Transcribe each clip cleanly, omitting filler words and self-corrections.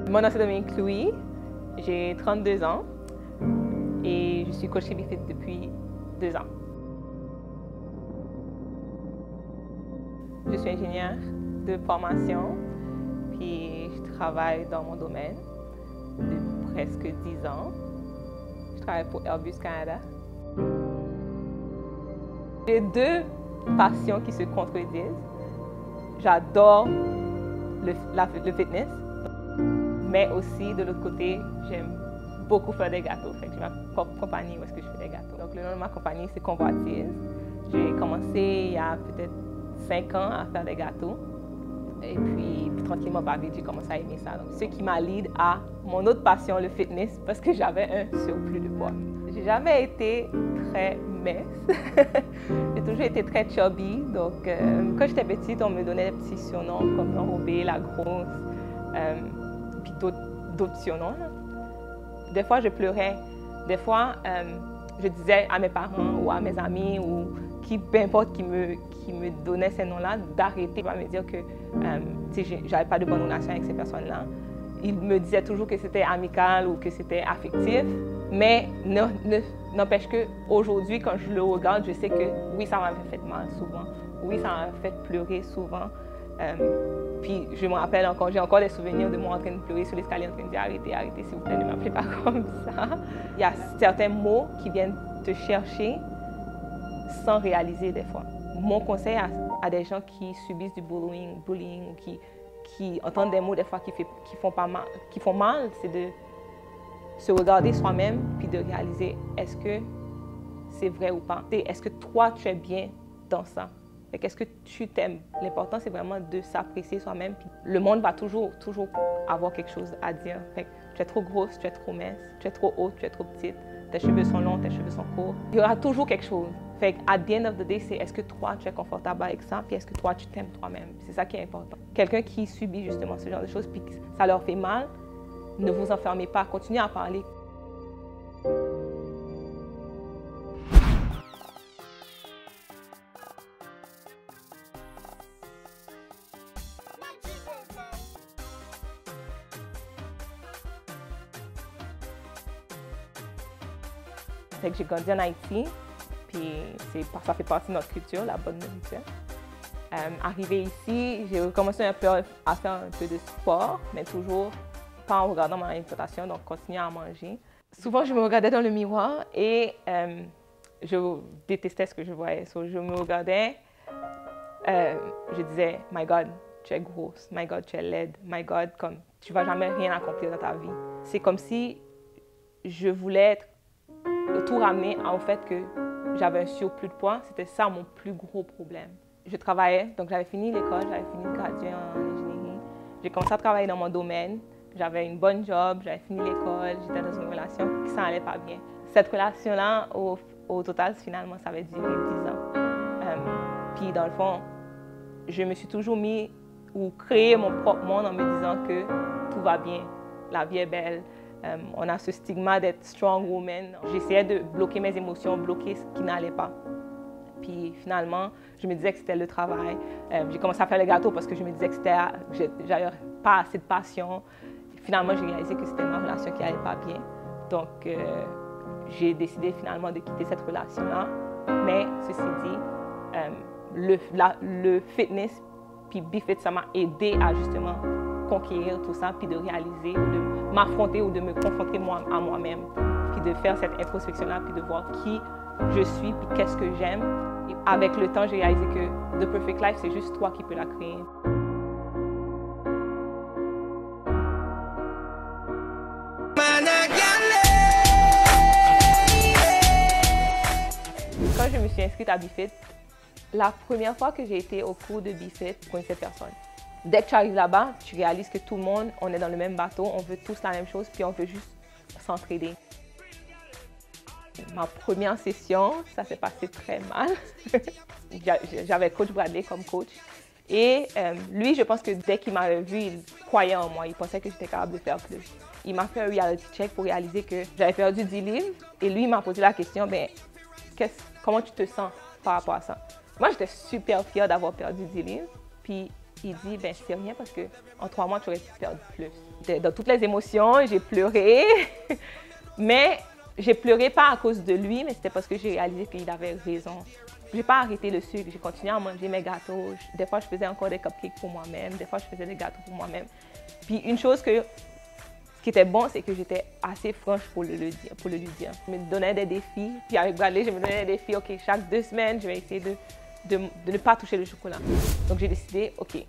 Mon nom c'est Dominique Louis, j'ai 32 ans et je suis coach chez BFit depuis 2 ans. Je suis ingénieure de formation, puis je travaille dans mon domaine depuis presque 10 ans. Je travaille pour Airbus Canada. J'ai deux passions qui se contredisent. J'adore le fitness, mais aussi de l'autre côté, j'aime beaucoup faire des gâteaux. J'ai ma propre compagnie où est-ce que je fais des gâteaux. Donc le nom de ma compagnie, c'est Convoitise. J'ai commencé il y a peut-être 5 ans à faire des gâteaux. Et puis tranquillement, j'ai commencé à aimer ça. Donc, ce qui m'a lead à mon autre passion, le fitness, parce que j'avais un surplus de poids. J'ai jamais été très mince. J'ai toujours été très chubby. Donc, quand j'étais petite, on me donnait des petits surnoms comme l'enrobée, la grosse, puis d'autres surnoms. Des fois, je pleurais. Des fois, je disais à mes parents ou à mes amis ou peu importe qui me donnait ces noms-là, d'arrêter, de me dire que j'avais pas de bonne relation avec ces personnes-là. Ils me disaient toujours que c'était amical ou que c'était affectif, mais n'empêche qu'aujourd'hui, quand je le regarde, je sais que oui, ça m'avait fait mal souvent. Oui, ça m'a fait pleurer souvent. Puis je me rappelle encore, j'ai encore des souvenirs de moi en train de pleurer sur l'escalier en train de dire arrêtez, arrêtez s'il vous plaît, ne m'appelez pas comme ça. Il y a certains mots qui viennent te chercher sans réaliser des fois. Mon conseil à des gens qui subissent du bullying ou qui entendent des mots des fois qui font mal, c'est de se regarder soi-même puis de réaliser est-ce que c'est vrai ou pas. Est-ce que toi tu es bien dans ça? Est-ce que tu t'aimes? L'important c'est vraiment de s'apprécier soi-même. Le monde va toujours avoir quelque chose à dire. Tu es trop grosse, tu es trop mince, tu es trop haute, tu es trop petite. Tes cheveux sont longs, tes cheveux sont courts. Il y aura toujours quelque chose. À the end of the day, c'est est-ce que toi, tu es confortable avec ça, puis est-ce que toi, tu t'aimes toi-même. C'est ça qui est important. Quelqu'un qui subit justement ce genre de choses, puis que ça leur fait mal, ne vous enfermez pas, continuez à parler. J'ai grandi en Haïti, puis ça fait partie de notre culture, la bonne nourriture. Arrivée ici, j'ai commencé un peu à faire un peu de sport, mais toujours pas en regardant mon alimentation, donc continuer à manger. Souvent, je me regardais dans le miroir et je détestais ce que je voyais. Je me regardais, je disais, « My God, tu es grosse. My God, tu es laide. My God, tu vas jamais rien accomplir dans ta vie. » C'est comme si je voulais tout ramener au fait que j'avais un surplus de poids. C'était ça mon plus gros problème. Je travaillais, donc j'avais fini l'école, j'avais fini de graduer en ingénierie. J'ai commencé à travailler dans mon domaine. J'avais une bonne job, j'avais fini l'école, j'étais dans une relation qui ça allait pas bien. Cette relation-là, au total, finalement, ça avait duré 10 ans. Puis dans le fond, je me suis toujours mis ou créé mon propre monde en me disant que tout va bien, la vie est belle. On a ce stigma d'être strong woman. J'essayais de bloquer mes émotions, bloquer ce qui n'allait pas. Puis finalement, je me disais que c'était le travail. J'ai commencé à faire les gâteaux parce que je me disais que j'avais pas assez de passion. Finalement, j'ai réalisé que c'était ma relation qui n'allait pas bien. Donc, j'ai décidé finalement de quitter cette relation-là. Mais ceci dit, le fitness puis BFit, ça m'a aidé à justement conquérir tout ça, puis de réaliser, de m'affronter ou de me confronter à moi-même, puis de faire cette introspection-là, puis de voir qui je suis, puis qu'est-ce que j'aime. Et avec le temps, j'ai réalisé que The Perfect Life, c'est juste toi qui peux la créer. Quand je me suis inscrite à BFit, la première fois que j'ai été au cours de BFit, je connaissais personne. Dès que tu arrives là-bas, tu réalises que tout le monde, on est dans le même bateau, on veut tous la même chose, puis on veut juste s'entraider. Ma première session, ça s'est passé très mal. J'avais coach Bradley comme coach. Et lui, je pense que dès qu'il m'avait vu, il croyait en moi. Il pensait que j'étais capable de faire plus. Il m'a fait un reality check pour réaliser que j'avais perdu 10 livres. Et lui, il m'a posé la question, comment tu te sens par rapport à ça? Moi, j'étais super fière d'avoir perdu 10 livres. Puis il dit, ben c'est rien parce qu'en 3 mois, tu aurais pu perdre plus. Dans toutes les émotions, j'ai pleuré, mais j'ai pleuré pas à cause de lui, mais c'était parce que j'ai réalisé qu'il avait raison. J'ai pas arrêté le sucre, j'ai continué à manger mes gâteaux. Des fois, je faisais encore des cupcakes pour moi-même, des fois, je faisais des gâteaux pour moi-même. Puis une chose qui était bon, c'est que j'étais assez franche pour le lui dire. Je me donnais des défis, puis avec Bradley, je me donnais des défis. OK, chaque 2 semaines, je vais essayer de ne pas toucher le chocolat. Donc j'ai décidé, OK,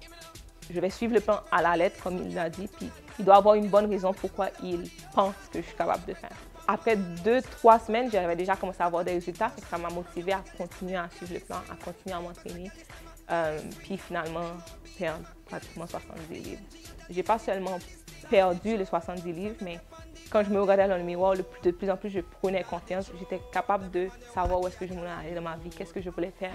je vais suivre le plan à la lettre, comme il l'a dit, puis il doit avoir une bonne raison pourquoi il pense que je suis capable de faire. Après 2-3 semaines, j'avais déjà commencé à avoir des résultats, ça m'a motivée à continuer à suivre le plan, à continuer à m'entraîner, puis finalement perdre pratiquement 70 livres. J'ai pas seulement perdu les 70 livres, mais quand je me regardais dans le miroir, de plus en plus je prenais confiance, j'étais capable de savoir où est-ce que je voulais aller dans ma vie, qu'est-ce que je voulais faire.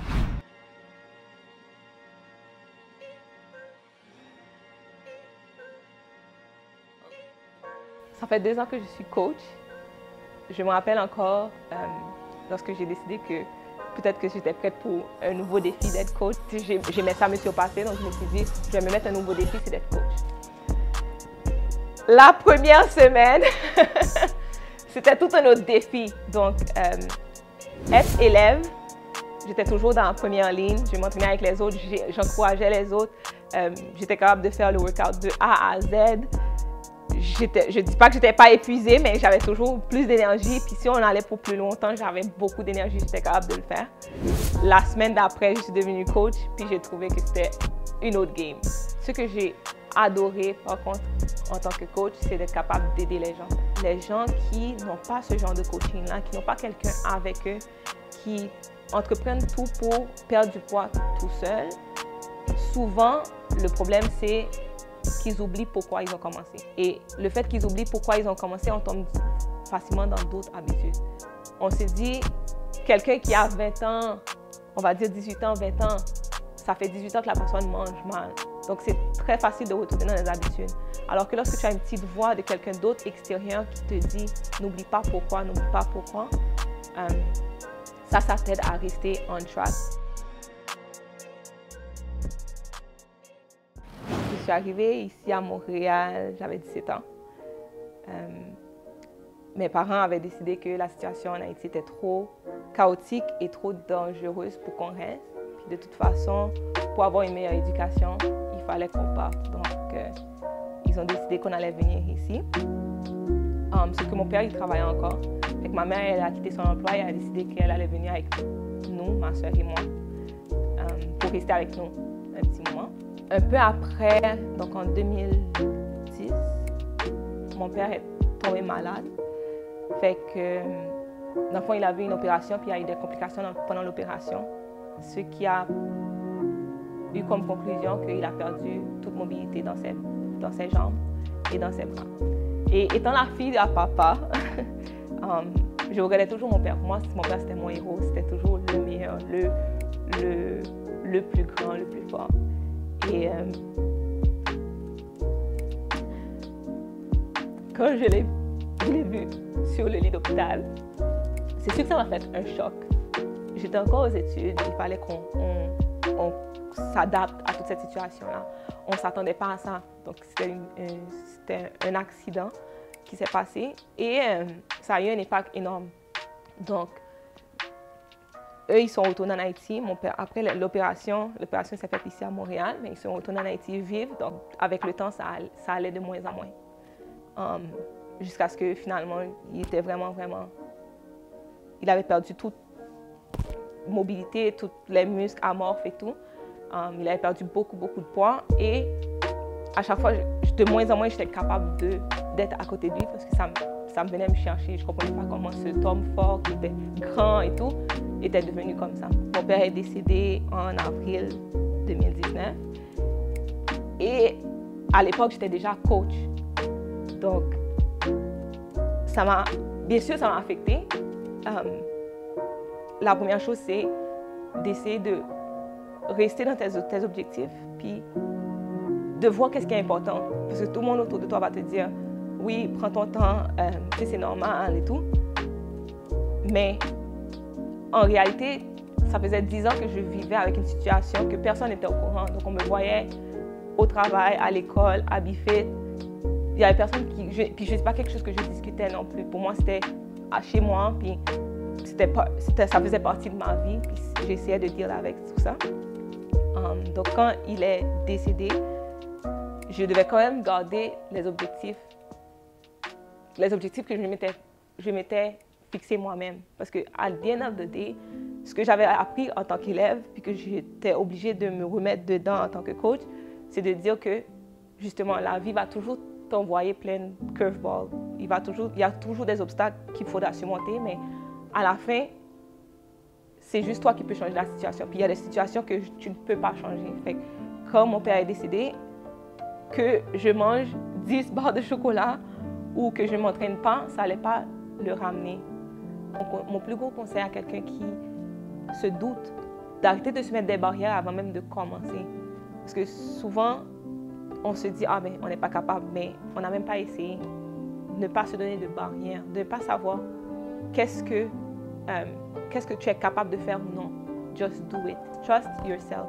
Ça fait 2 ans que je suis coach. Je me rappelle encore lorsque j'ai décidé que peut-être que j'étais prête pour un nouveau défi d'être coach. J'aimais ça me surpasser, donc je me suis dit, je vais me mettre un nouveau défi, c'est d'être coach. La première semaine, c'était tout un autre défi. Donc, être élève, j'étais toujours dans la première ligne, je m'entraînais avec les autres, j'encourageais les autres, j'étais capable de faire le workout de A à Z. Je ne dis pas que je n'étais pas épuisée, mais j'avais toujours plus d'énergie. Puis si on allait pour plus longtemps, j'avais beaucoup d'énergie, j'étais capable de le faire. La semaine d'après, je suis devenue coach, puis j'ai trouvé que c'était une autre game. Ce que j'ai adoré, par contre, en tant que coach, c'est d'être capable d'aider les gens. Les gens qui n'ont pas ce genre de coaching-là, qui n'ont pas quelqu'un avec eux, qui entreprennent tout pour perdre du poids tout seul. Souvent, le problème, c'est qu'ils oublient pourquoi ils ont commencé. Et le fait qu'ils oublient pourquoi ils ont commencé, on tombe facilement dans d'autres habitudes. On se dit, quelqu'un qui a 20 ans, on va dire 18 ans, 20 ans, ça fait 18 ans que la personne mange mal. Donc, c'est très facile de retourner dans les habitudes. Alors que lorsque tu as une petite voix de quelqu'un d'autre extérieur qui te dit, n'oublie pas pourquoi, ça t'aide à rester on track. Je suis arrivée ici à Montréal, j'avais 17 ans. Mes parents avaient décidé que la situation en Haïti était trop chaotique et trop dangereuse pour qu'on reste. Puis de toute façon, pour avoir une meilleure éducation, il fallait qu'on parte. Donc, ils ont décidé qu'on allait venir ici. Sauf que mon père, il travaillait encore. Fait que ma mère, elle a quitté son emploi et elle a décidé qu'elle allait venir avec nous, ma soeur et moi, pour rester avec nous un petit moment. Un peu après, donc en 2010, mon père est tombé malade. Fait que, dans le fond, il a eu une opération, puis il y a eu des complications pendant l'opération. Ce qui a eu comme conclusion qu'il a perdu toute mobilité dans ses jambes et dans ses bras. Et étant la fille à papa, je regardais toujours mon père. Pour moi, mon père, c'était mon héros. C'était toujours le meilleur, le plus grand, le plus fort. Et quand je l'ai vu sur le lit d'hôpital, c'est sûr que ça m'a fait un choc. J'étais encore aux études, il fallait qu'on s'adapte à toute cette situation-là. On ne s'attendait pas à ça. Donc, c'était un accident qui s'est passé et ça a eu un impact énorme. Donc, eux, ils sont retournés en Haïti. Mon père, après l'opération s'est faite ici à Montréal, mais ils sont retournés en Haïti vivre. Donc, avec le temps, ça allait de moins en moins. Jusqu'à ce que finalement, il était vraiment... Il avait perdu toute mobilité, tous les muscles amorphes et tout. Il avait perdu beaucoup de poids. Et à chaque fois, de moins en moins, j'étais capable d'être à côté de lui parce que ça me venait me chercher. Je ne comprenais pas comment cet homme fort, qui était grand et tout, était devenu comme ça. Mon père est décédé en avril 2019. Et à l'époque, j'étais déjà coach. Donc, bien sûr, ça m'a affectée. La première chose, c'est d'essayer de rester dans tes objectifs, puis de voir qu'est-ce qui est important. Parce que tout le monde autour de toi va te dire, oui, prends ton temps, c'est normal et tout. Mais en réalité, ça faisait 10 ans que je vivais avec une situation que personne n'était au courant. Donc, on me voyait au travail, à l'école, à Bifet. Il y avait personne qui... puis c'est pas quelque chose que je discutais non plus. Pour moi, c'était chez moi, puis ça faisait partie de ma vie, puis j'essayais de dealer avec tout ça. Donc quand il est décédé, je devais quand même garder les objectifs que je m'étais fixés moi-même. Parce que à the end of the day, ce que j'avais appris en tant qu'élève, puis que j'étais obligée de me remettre dedans en tant que coach, c'est de dire que justement la vie va toujours t'envoyer plein de curveballs. Il y a toujours des obstacles qu'il faudra surmonter, mais à la fin, c'est juste toi qui peux changer la situation. Puis il y a des situations que tu ne peux pas changer. Fait que quand mon père est décédé, que je mange 10 barres de chocolat ou que je ne m'entraîne pas, ça n'allait pas le ramener. Donc, mon plus gros conseil à quelqu'un qui se doute, d'arrêter de se mettre des barrières avant même de commencer. Parce que souvent, on se dit « Ah, ben, on n'est pas capable », mais on n'a même pas essayé. Ne pas se donner de barrières, de ne pas savoir qu'est-ce que tu es capable de faire ou non. Just do it. Trust yourself.